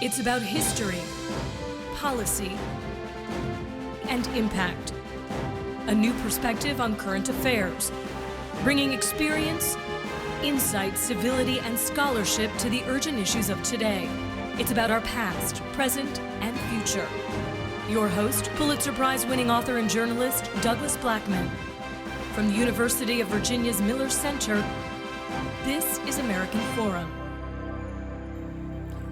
It's about history, policy, and impact. A new perspective on current affairs, bringing experience, insight, civility, and scholarship to the urgent issues of today. It's about our past, present, and future. Your host, Pulitzer Prize-winning author and journalist, Douglas Blackmon. From the University of Virginia's Miller Center, this is American Forum.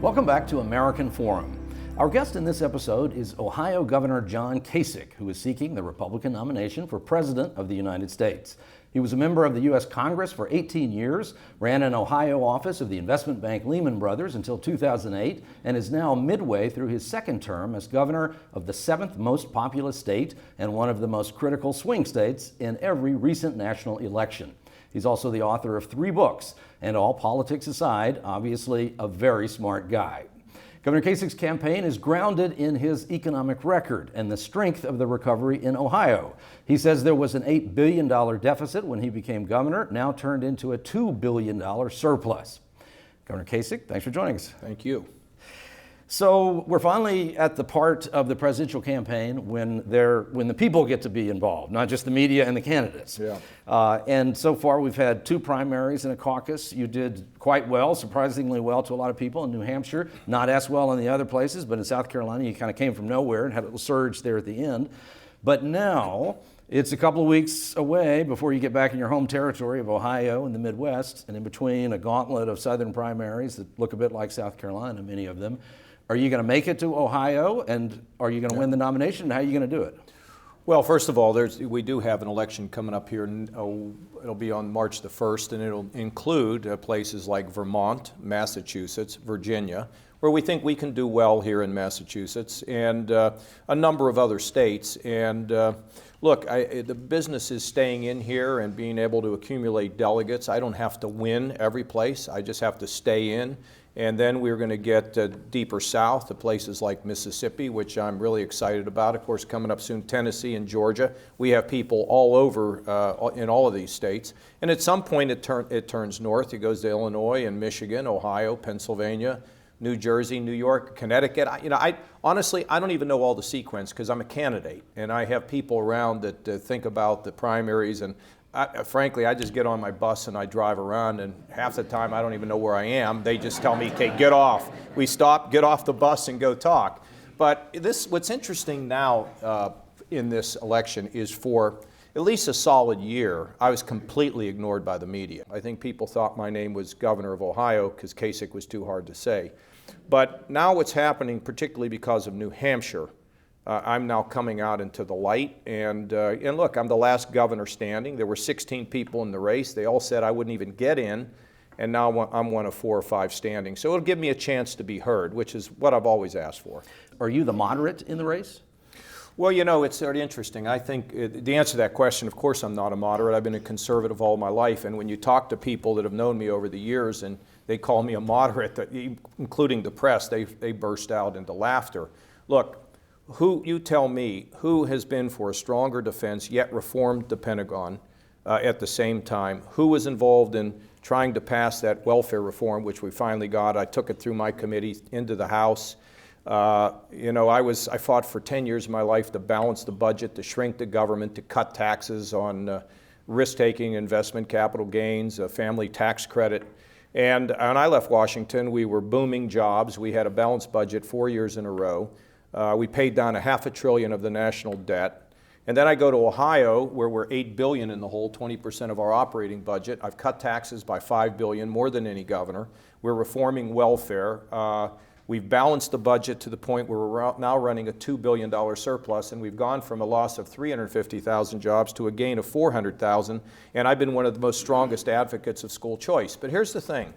Welcome back to American Forum. Our guest in this episode is Ohio Governor John Kasich, who is seeking the Republican nomination for President of the United States. He was a member of the U.S. Congress for 18 years, ran an Ohio office of the investment bank Lehman Brothers until 2008, and is now midway through his second term as governor of the seventh most populous state and one of the most critical swing states in every recent national election. He's also the author of 3 books, and all politics aside, obviously a very smart guy. Governor Kasich's campaign is grounded in his economic record and the strength of the recovery in Ohio. He says there was an $8 billion deficit when he became governor, now turned into a $2 billion surplus. Governor Kasich, thanks for joining us. Thank you. So we're finally at the part of the presidential campaign when the people get to be involved, not just the media and the candidates. Yeah. And so far we've had 2 primaries and a caucus. You did quite well, surprisingly well to a lot of people in New Hampshire, not as well in the other places, but in South Carolina you kind of came from nowhere and had a little surge there at the end. But now it's a couple of weeks away before you get back in your home territory of Ohio and the Midwest, and in between a gauntlet of southern primaries that look a bit like South Carolina, many of them. Are you going to make it to Ohio, and are you going to win the nomination, and how are you going to do it? Well, first of all, we do have an election coming up here. It'll be on March the 1st, and it'll include places like Vermont, Massachusetts, Virginia, where we think we can do well here in Massachusetts, and a number of other states. And look, the business is staying in here and being able to accumulate delegates. I don't have to win every place. I just have to stay in. And then we're going to get deeper south to places like Mississippi, which I'm really excited about. Of course, coming up soon, Tennessee and Georgia. We have people all over in all of these states. And at some point, it turns north. It goes to Illinois and Michigan, Ohio, Pennsylvania, New Jersey, New York, Connecticut. Honestly, I don't even know all the sequence because I'm a candidate. And I have people around that think about the primaries. And frankly, I just get on my bus and I drive around, and half the time I don't even know where I am. They just tell me, okay, get off. We stop, get off the bus and go talk. But what's interesting now in this election is for at least a solid year, I was completely ignored by the media. I think people thought my name was governor of Ohio because Kasich was too hard to say. But now what's happening, particularly because of New Hampshire, I'm now coming out into the light, and look, I'm the last governor standing. There were 16 people in the race. They all said I wouldn't even get in, and now I'm one of 4 or 5 standing. So it'll give me a chance to be heard, which is what I've always asked for. Are you the moderate in the race? Well, it's very interesting. I think the answer to that question, of course I'm not a moderate. I've been a conservative all my life, and when you talk to people that have known me over the years and they call me a moderate, including the press, they burst out into laughter. Look, you tell me, who has been for a stronger defense yet reformed the Pentagon at the same time? Who was involved in trying to pass that welfare reform, which we finally got? I took it through my committee into the House. I fought for 10 years of my life to balance the budget, to shrink the government, to cut taxes on risk-taking, investment, capital gains, a family tax credit. And when I left Washington, we were booming jobs. We had a balanced budget 4 years in a row. We paid down $500 billion of the national debt. And then I go to Ohio, where we're $8 billion in the hole, 20% of our operating budget. I've cut taxes by $5 billion, more than any governor. We're reforming welfare. We've balanced the budget to the point where we're now running a $2 billion surplus, and we've gone from a loss of 350,000 jobs to a gain of 400,000. And I've been one of the most strongest advocates of school choice. But here's the thing.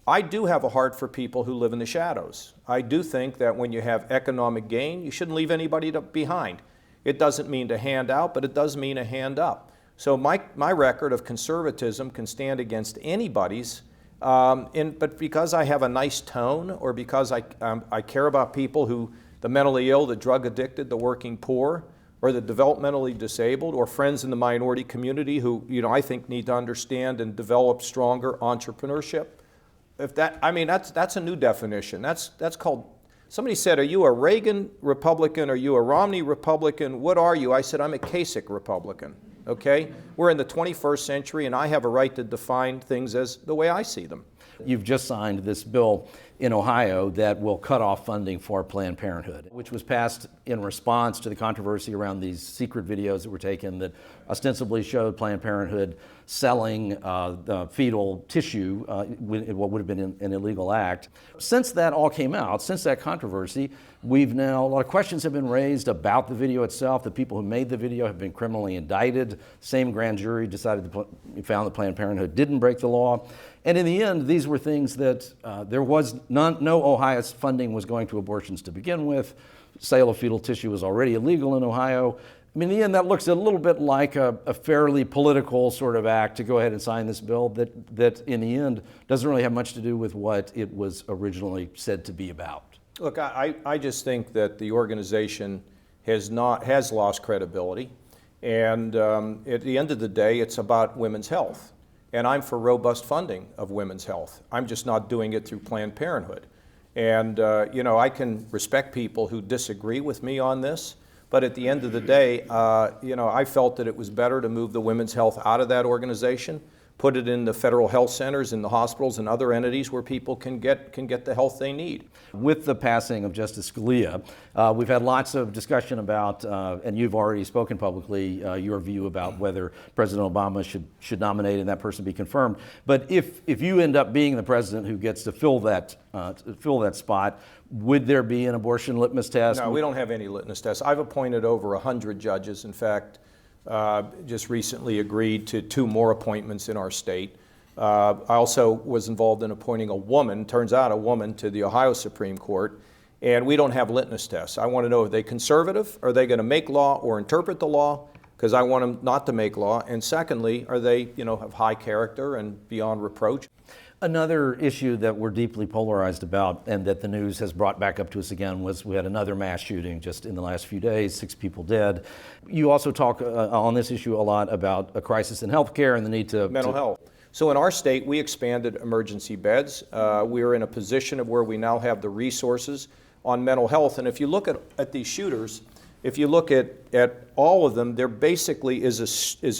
I do have a heart for people who live in the shadows. I do think that when you have economic gain, you shouldn't leave anybody behind. It doesn't mean to hand out, but it does mean a hand up. So my record of conservatism can stand against anybody's, but because I have a nice tone, or because I care about people the mentally ill, the drug addicted, the working poor, or the developmentally disabled, or friends in the minority community who I think need to understand and develop stronger entrepreneurship, if that, I mean, that's a new definition. That's called, somebody said, are you a Reagan Republican? Are you a Romney Republican? What are you? I said, I'm a Kasich Republican, okay? We're in the 21st century, and I have a right to define things as the way I see them. You've just signed this bill in Ohio that will cut off funding for Planned Parenthood, which was passed in response to the controversy around these secret videos that were taken that ostensibly showed Planned Parenthood selling the fetal tissue, what would have been an illegal act. Since that all came out, since that controversy, we've now, a lot of questions have been raised about the video itself. The people who made the video have been criminally indicted. Same grand jury found that Planned Parenthood didn't break the law. And in the end, these were things that there was no Ohio's funding was going to abortions to begin with. Sale of fetal tissue was already illegal in Ohio. I mean, in the end, that looks a little bit like a fairly political sort of act to go ahead and sign this bill that in the end doesn't really have much to do with what it was originally said to be about. Look, I just think that the organization has lost credibility. And at the end of the day, it's about women's health. And I'm for robust funding of women's health. I'm just not doing it through Planned Parenthood. And, I can respect people who disagree with me on this, but at the end of the day, I felt that it was better to move the women's health out of that organization, put it in the federal health centers, in the hospitals and other entities where people can get the health they need. With the passing of Justice Scalia, we've had lots of discussion about, and you've already spoken publicly, your view about whether President Obama should nominate and that person be confirmed. But if you end up being the president who gets to fill that spot, would there be an abortion litmus test? No, we don't have any litmus tests. I've appointed over 100 judges. In fact, just recently agreed to 2 more appointments in our state. I also was involved in appointing a woman, turns out a woman, to the Ohio Supreme Court, and we don't have litmus tests. I want to know, are they conservative? Are they going to make law or interpret the law? Because I want them not to make law. And secondly, are they, have high character and beyond reproach? Another issue that we're deeply polarized about and that the news has brought back up to us again was we had another mass shooting just in the last few days, 6 people dead. You also talk on this issue a lot about a crisis in healthcare and the need to... Mental health. So in our state, we expanded emergency beds. We are in a position of where we now have the resources on mental health. And if you look at these shooters, if you look at all of them, there basically is a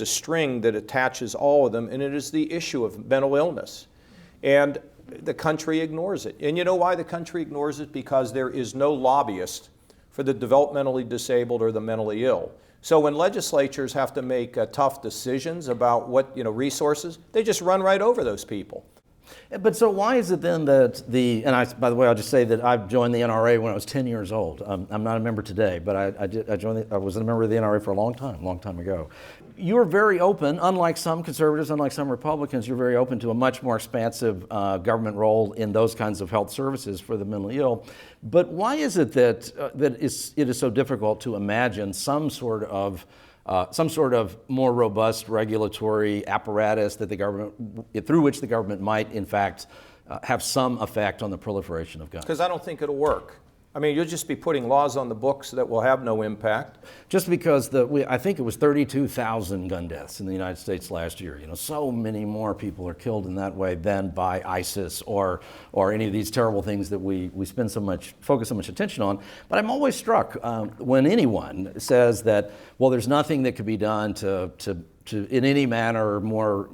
string that attaches all of them, and it is the issue of mental illness. And the country ignores it. And you know why the country ignores it? Because there is no lobbyist for the developmentally disabled or the mentally ill. So when legislatures have to make tough decisions about what, resources, they just run right over those people. But so why is it then that by the way, I'll just say that I joined the NRA when I was 10 years old. I'm not a member today, but I was a member of the NRA for a long time ago. You're very open, unlike some conservatives, unlike some Republicans, you're very open to a much more expansive government role in those kinds of health services for the mentally ill. But why is it that it is so difficult to imagine some sort of more robust regulatory apparatus that the government, through which the government might, in fact, have some effect on the proliferation of guns? Because I don't think it'll work. I mean, you'll just be putting laws on the books that will have no impact. Just because I think it was 32,000 gun deaths in the United States last year. So many more people are killed in that way than by ISIS or any of these terrible things that we focus so much attention on. But I'm always struck when anyone says that, well, there's nothing that could be done to in any manner more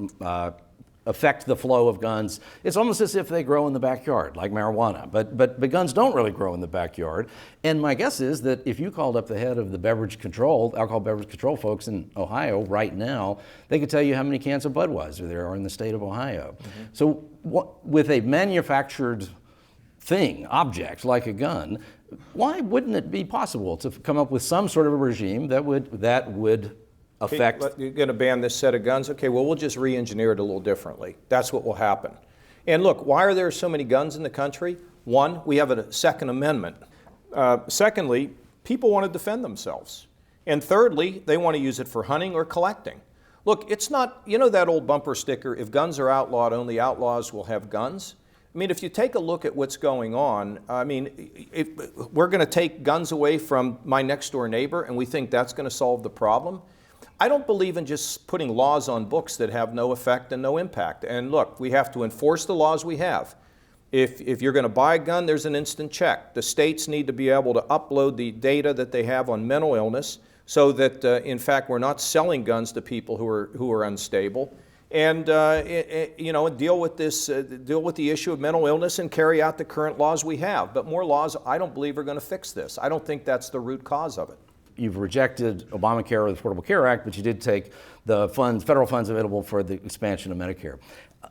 affect the flow of guns. It's almost as if they grow in the backyard, like marijuana. But guns don't really grow in the backyard. And my guess is that if you called up the head of the alcohol beverage control folks in Ohio right now, they could tell you how many cans of Budweiser there are in the state of Ohio. Mm-hmm. So with a manufactured object like a gun, why wouldn't it be possible to come up with some sort of a regime that would affect... You're going to ban this set of guns? Okay, well, we'll just re-engineer it a little differently. That's what will happen. And look, why are there so many guns in the country? One, we have a Second Amendment. Secondly, people want to defend themselves. And thirdly, they want to use it for hunting or collecting. Look, it's not, that old bumper sticker, if guns are outlawed, only outlaws will have guns? I mean, if you take a look at what's going on, if we're going to take guns away from my next door neighbor and we think that's going to solve the problem, I don't believe in just putting laws on books that have no effect and no impact. And look, we have to enforce the laws we have. If you're going to buy a gun, there's an instant check. The states need to be able to upload the data that they have on mental illness so that, in fact, we're not selling guns to people who are unstable. And deal with the issue of mental illness and carry out the current laws we have. But more laws, I don't believe, are going to fix this. I don't think that's the root cause of it. You've rejected Obamacare or the Affordable Care Act, but you did take the funds, federal funds available for the expansion of Medicare.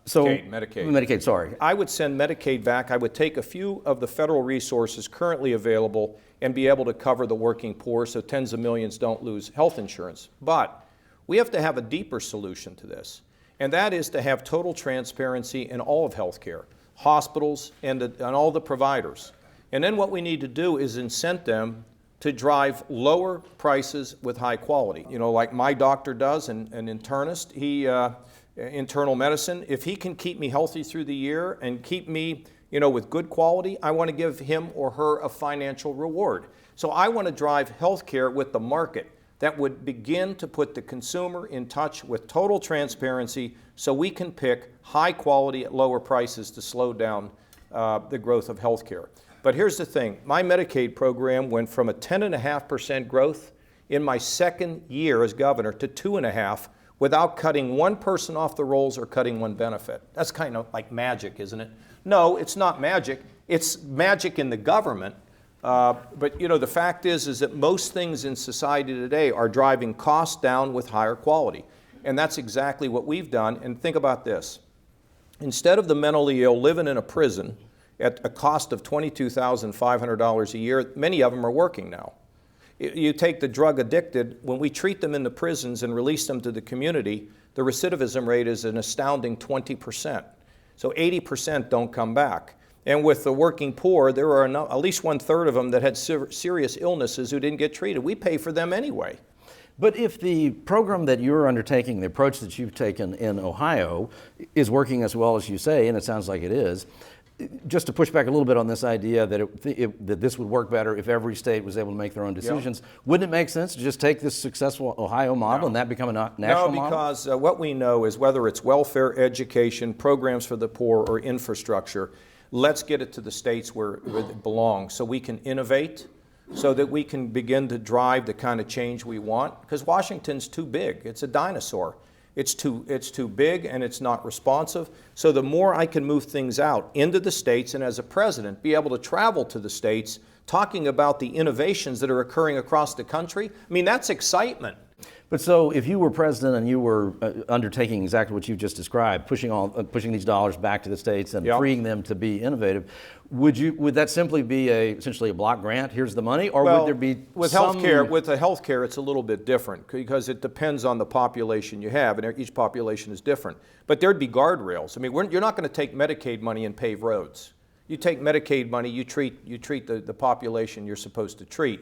So Medicaid, sorry. I would send Medicaid back. I would take a few of the federal resources currently available and be able to cover the working poor so tens of millions don't lose health insurance. But we have to have a deeper solution to this, and that is to have total transparency in all of healthcare, hospitals and all the providers. And then what we need to do is incent them to drive lower prices with high quality. You know, like my doctor does, an internist, internal medicine, if he can keep me healthy through the year and keep me, with good quality, I want to give him or her a financial reward. So I want to drive healthcare with the market that would begin to put the consumer in touch with total transparency so we can pick high quality at lower prices to slow down the growth of healthcare. But here's the thing, my Medicaid program went from a 10.5% growth in my second year as governor to 2.5% without cutting one person off the rolls or cutting one benefit. That's kind of like magic, isn't it? No, it's not magic. It's magic in the government. But the fact is that most things in society today are driving costs down with higher quality. And that's exactly what we've done. And think about this. Instead of the mentally ill living in a prison at a cost of $22,500 a year, many of them are working now. You take the drug addicted, when we treat them in the prisons and release them to the community, the recidivism rate is an astounding 20%. So 80% don't come back. And with the working poor, there are at least 1/3 of them that had serious illnesses who didn't get treated. We pay for them anyway. But if the program that you're undertaking, the approach that you've taken in Ohio, is working as well as you say, and it sounds like it is, just to push back a little bit on this idea that that this would work better if every state was able to make their own decisions, wouldn't it make sense to just take this successful Ohio model and that become a national model? No, because what we know is whether it's welfare, education, programs for the poor, or infrastructure, let's get it to the states where it belongs so we can innovate, so that we can begin to drive the kind of change we want. Because Washington's too big. It's a dinosaur. It's too big and it's not responsive. So the more I can move things out into the states, and as a president, be able to travel to the states talking about the innovations that are occurring across the country, I mean, that's excitement. But so if you were president and you were undertaking exactly what you just described, pushing these dollars back to the states and freeing them to be innovative, would that simply be essentially a block grant? Here's the money, or would there be with healthcare? With the healthcare, it's a little bit different because it depends on the population you have, and each population is different. But there'd be guardrails. I mean, you're not going to take Medicaid money and pave roads. You take Medicaid money, you treat the population you're supposed to treat.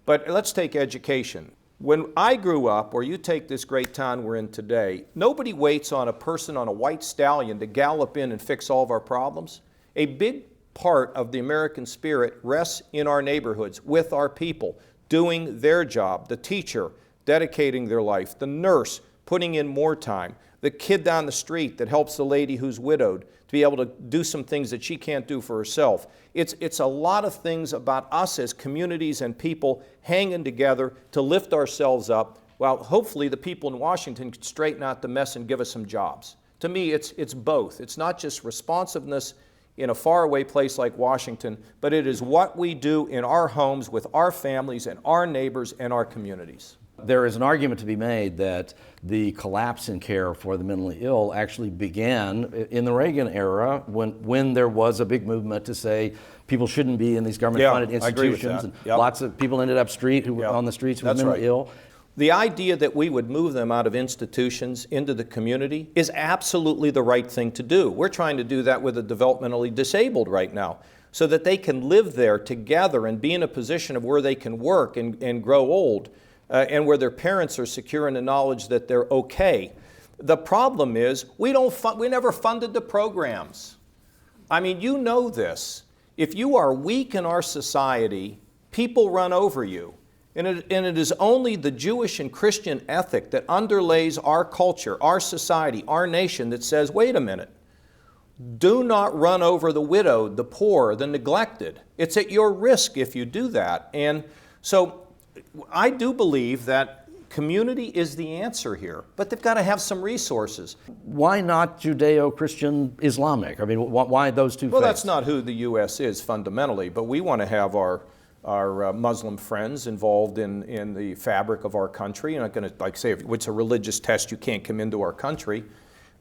But let's take education. When I grew up, or you take this great town we're in today, nobody waits on a person on a white stallion to gallop in and fix all of our problems. A big part of the American spirit rests in our neighborhoods with our people, doing their job, the teacher dedicating their life, the nurse putting in more time, the kid down the street that helps the lady who's widowed to be able to do some things that she can't do for herself. It's a lot of things about us as communities and people hanging together to lift ourselves up, while hopefully the people in Washington can straighten out the mess and give us some jobs. To me, it's both. It's not just responsiveness in a faraway place like Washington, but it is what we do in our homes with our families and our neighbors and our communities. There is an argument to be made that the collapse in care for the mentally ill actually began in the Reagan era when there was a big movement to say people shouldn't be in these government-funded institutions. And lots of people ended up on the streets who were mentally ill. The idea that we would move them out of institutions into the community is absolutely the right thing to do. We're trying to do that with the developmentally disabled right now, so that they can live there together and be in a position of where they can work and grow old. And where their parents are secure in the knowledge that they're okay. The problem is we never funded the programs. I mean, you know this. If you are weak in our society, people run over you. And it is only the Jewish and Christian ethic that underlays our culture, our society, our nation that says, wait a minute, Do not run over the widowed, the poor, the neglected. It's at your risk if you do that. And so I do believe that community is the answer here, but they've got to have some resources. Why not Judeo-Christian Islamic? I mean, why those two Well, faiths? that's not who the U.S. is fundamentally, but we want to have our Muslim friends involved in the fabric of our country. You're not going to, like, say, if it's a religious test, you can't come into our country.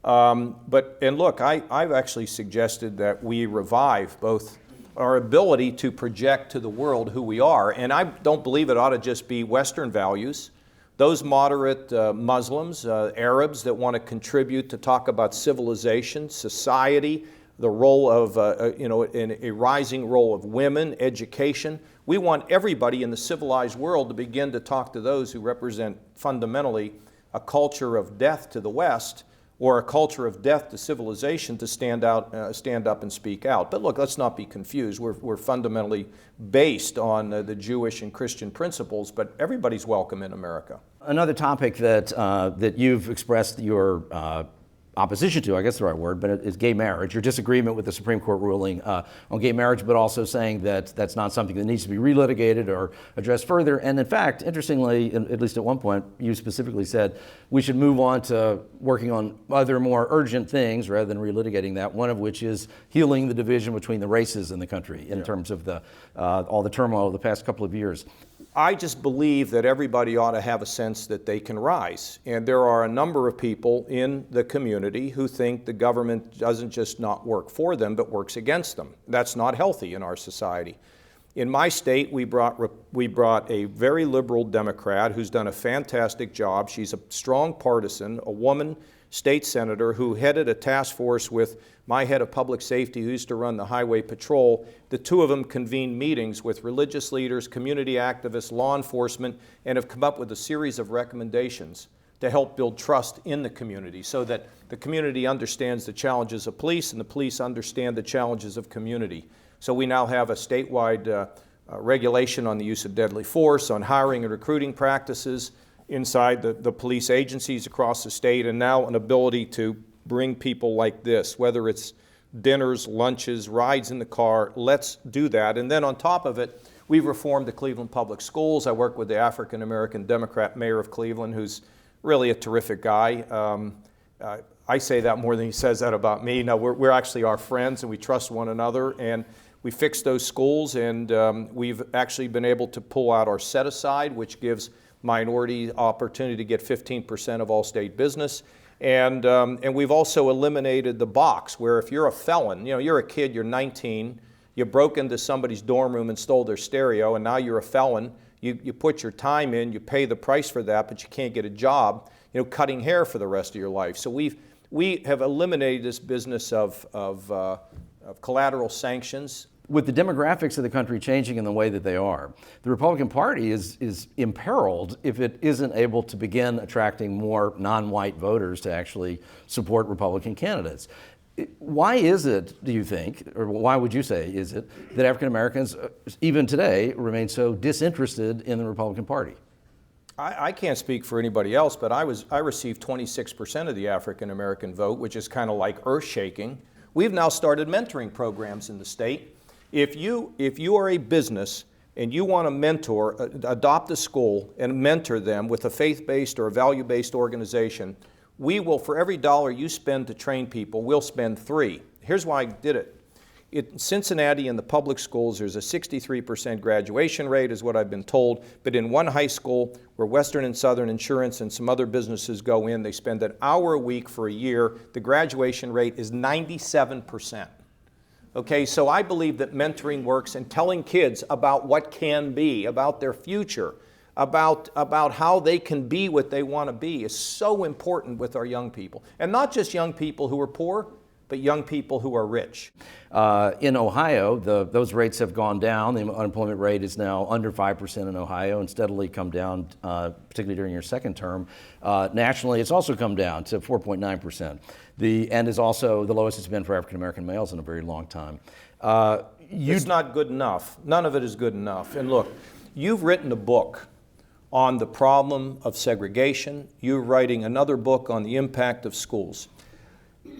And look, I've actually suggested that we revive both our ability to project to the world who we are, and I don't believe it ought to just be Western values. Those moderate Muslims, Arabs that want to contribute to talk about civilization, society, the role of, in a rising role of women, education. We want everybody in the civilized world to begin to talk to those who represent fundamentally a culture of death to the West, or a culture of death to civilization, to stand up and speak out. But look, let's not be confused. We're fundamentally based on the Jewish and Christian principles, but everybody's welcome in America. Another topic that you've expressed your opposition to, I guess the right word, but is gay marriage, your disagreement with the Supreme Court ruling on gay marriage, but also saying that that's not something that needs to be relitigated or addressed further. And in fact, interestingly, at least at one point, you specifically said we should move on to working on other more urgent things rather than relitigating that, one of which is healing the division between the races in the country in terms of all the turmoil of the past couple of years. I just believe that everybody ought to have a sense that they can rise. And there are a number of people in the community who think the government doesn't just not work for them, but works against them. That's not healthy in our society. In my state, we brought a very liberal Democrat who's done a fantastic job. She's a strong partisan, a woman state senator who headed a task force with my head of public safety who used to run the highway patrol. The two of them convened meetings with religious leaders, community activists, law enforcement, and have come up with a series of recommendations to help build trust in the community so that the community understands the challenges of police and the police understand the challenges of community. So we now have a statewide regulation on the use of deadly force, on hiring and recruiting practices inside the police agencies across the state, and now an ability to bring people like this, whether it's dinners, lunches, rides in the car. Let's do that. And then on top of it, we've reformed the Cleveland Public Schools. I work with the African-American Democrat mayor of Cleveland, who's really a terrific guy. I say that more than he says that about me. No, we're actually our friends, and we trust one another. And we fixed those schools, and we've actually been able to pull out our set-aside, which gives minority opportunity to get 15% of all state business. And we've also eliminated the box where if you're a felon, you're a kid, you're 19, you broke into somebody's dorm room and stole their stereo, and now you're a felon. You put your time in, you pay the price for that, but you can't get a job, cutting hair for the rest of your life. So we have eliminated this business of collateral sanctions. With the demographics of the country changing in the way that they are, the Republican Party is imperiled if it isn't able to begin attracting more non-white voters to actually support Republican candidates. Why is it, do you think, or why would you say is it, that African Americans, even today, remain so disinterested in the Republican Party? I can't speak for anybody else, but I received 26% of the African American vote, which is kind of like earth-shaking. We've now started mentoring programs in the state. If you are a business and you want to mentor, adopt a school and mentor them with a faith-based or a value-based organization, we will, for every dollar you spend to train people, we'll spend $3. Here's why I did it. In Cincinnati, in the public schools, there's a 63% graduation rate, is what I've been told. But in one high school where Western and Southern Insurance and some other businesses go in, they spend an hour a week for a year. The graduation rate is 97%. Okay, so I believe that mentoring works, and telling kids about what can be, about their future, about how they can be what they want to be is so important with our young people. And not just young people who are poor, but young people who are rich. In Ohio, those rates have gone down. The unemployment rate is now under 5% in Ohio and steadily come down, particularly during your second term. Nationally, it's also come down to 4.9%. And is also the lowest it's been for African American males in a very long time. It's not good enough. None of it is good enough. And look, you've written a book on the problem of segregation. You're writing another book on the impact of schools.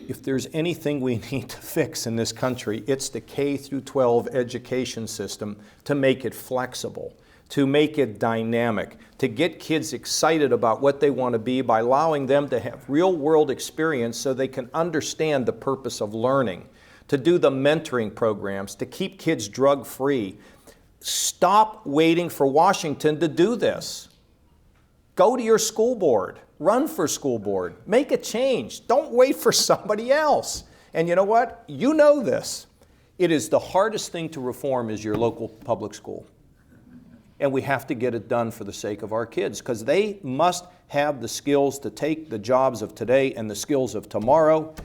if there's anything we need to fix in this country, it's the K through 12 education system to make it flexible, to make it dynamic, to get kids excited about what they want to be by allowing them to have real world experience so they can understand the purpose of learning, to do the mentoring programs, to keep kids drug free. Stop waiting for Washington to do this. Go to your school board. Run for school board. Make a change. Don't wait for somebody else. And you know what? You know this. It is the hardest thing to reform is your local public school. And we have to get it done for the sake of our kids, because they must have the skills to take the jobs of today and the skills of tomorrow.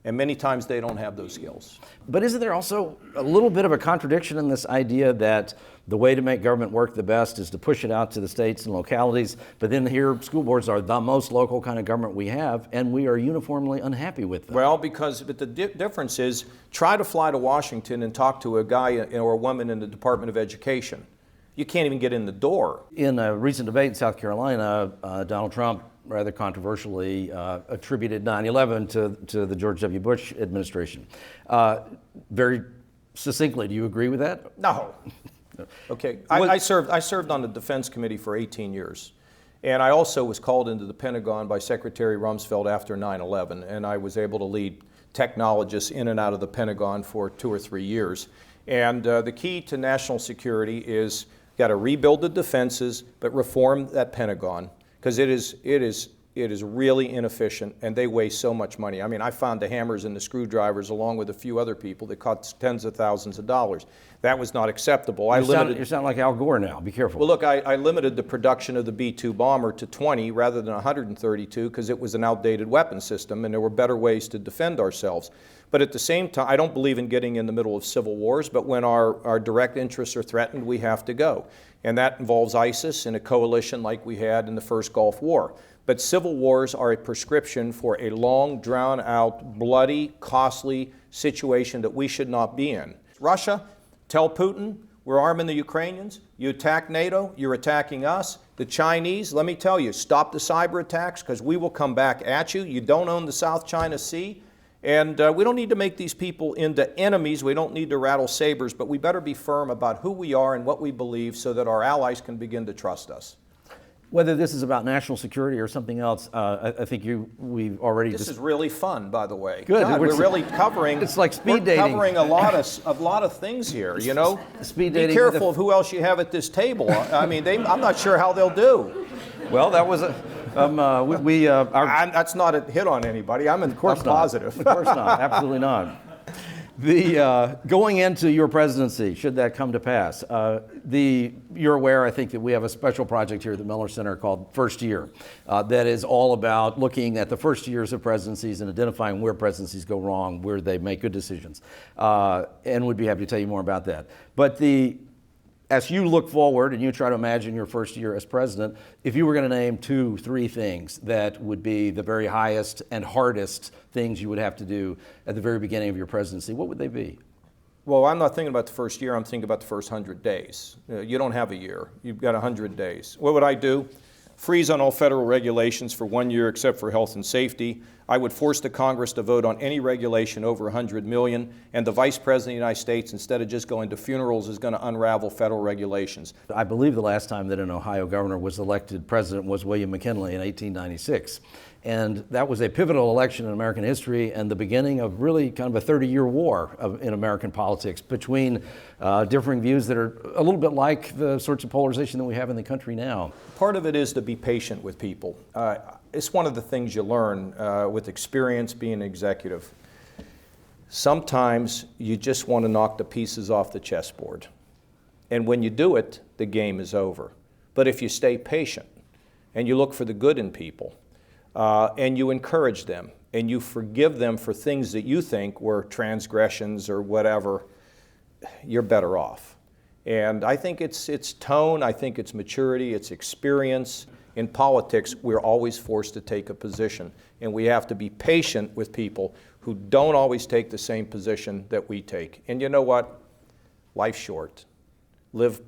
And many times they don't have those skills. But isn't there also a little bit of a contradiction in this idea that the way to make government work the best is to push it out to the states and localities, but then here school boards are the most local kind of government we have, and we are uniformly unhappy with them? Well, but the difference is, try to fly to Washington and talk to a guy or a woman in the Department of Education. You can't even get in the door. In a recent debate in South Carolina, Donald Trump rather controversially attributed 9/11 to the George W. Bush administration. Very succinctly, do you agree with that? No. Okay. I served on the Defense Committee for 18 years. And I also was called into the Pentagon by Secretary Rumsfeld after 9/11. And I was able to lead technologists in and out of the Pentagon for 2 or 3 years. And the key to national security is got to rebuild the defenses, but reform that Pentagon, because it is really inefficient, and they waste so much money. I mean, I found the hammers and the screwdrivers along with a few other people that cost tens of thousands of dollars. That was not acceptable. You sound like Al Gore now. Be careful. Well, look, I limited the production of the B-2 bomber to 20 rather than 132 because it was an outdated weapon system, and there were better ways to defend ourselves. But at the same time, I don't believe in getting in the middle of civil wars, but when our direct interests are threatened, we have to go. And that involves ISIS in a coalition like we had in the first Gulf War. But civil wars are a prescription for a long, drawn-out, bloody, costly situation that we should not be in. Russia, tell Putin, we're arming the Ukrainians. You attack NATO, you're attacking us. The Chinese, let me tell you, stop the cyber attacks because we will come back at you. You don't own the South China Sea. And we don't need to make these people into enemies. We don't need to rattle sabers, but we better be firm about who we are and what we believe so that our allies can begin to trust us. Whether this is about national security or something else, I think we've already. This is really fun, by the way. Good. God, we're really covering. It's like speed dating. We're covering a lot of things here. You know. Speed dating. Be careful of who else you have at this table. I mean, I'm not sure how they'll do. Well, that was a. That's not a hit on anybody. I'm positive. Of course not. Absolutely not. Going into your presidency, should that come to pass, you're aware, I think, that we have a special project here at the Miller Center called First Year that is all about looking at the first years of presidencies and identifying where presidencies go wrong, where they make good decisions. And we'd be happy to tell you more about that. But as you look forward and you try to imagine your first year as president, if you were going to name 2, 3 things that would be the very highest and hardest things you would have to do at the very beginning of your presidency, what would they be? Well, I'm not thinking about the first year. I'm thinking about the first 100 days. You don't have a year. You've got 100 days. What would I do? Freeze on all federal regulations for 1 year except for health and safety. I would force the Congress to vote on any regulation over 100 million, and the Vice President of the United States, instead of just going to funerals, is going to unravel federal regulations. I believe the last time that an Ohio governor was elected president was William McKinley in 1896. And that was a pivotal election in American history and the beginning of really kind of a 30-year war in American politics between differing views that are a little bit like the sorts of polarization that we have in the country now. Part of it is to be patient with people. It's one of the things you learn with experience being an executive. Sometimes you just want to knock the pieces off the chessboard. And when you do it, the game is over. But if you stay patient and you look for the good in people, and you encourage them, and you forgive them for things that you think were transgressions or whatever, you're better off. And I think it's tone, I think it's maturity, it's experience. In politics, we're always forced to take a position, and we have to be patient with people who don't always take the same position that we take. And you know what? Life's short. Live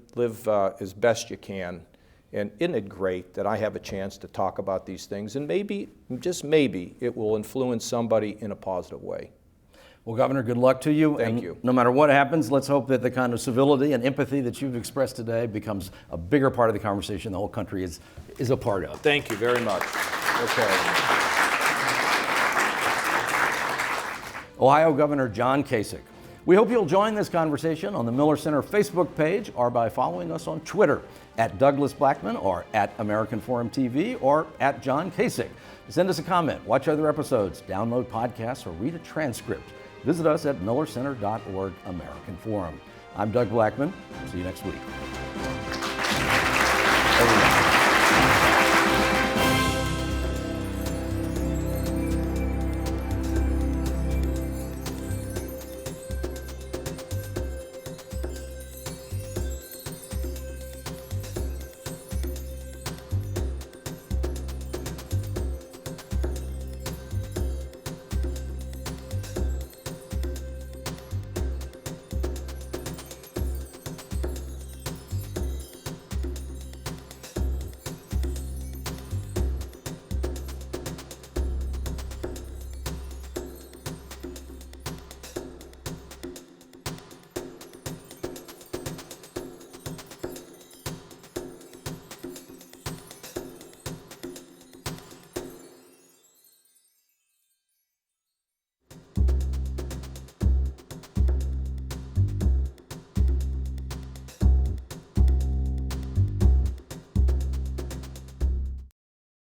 as best you can. And isn't it great that I have a chance to talk about these things, and maybe, just maybe, it will influence somebody in a positive way. Well, Governor, good luck to you. Thank and you. No matter what happens, let's hope that the kind of civility and empathy that you've expressed today becomes a bigger part of the conversation the whole country is a part of. Thank you very much. Okay. Ohio Governor John Kasich. We hope you'll join this conversation on the Miller Center Facebook page or by following us on Twitter at Douglas Blackman or at American Forum TV or at John Kasich. Send us a comment, watch other episodes, download podcasts, or read a transcript. Visit us at millercenter.org American Forum. I'm Doug Blackman. See you next week.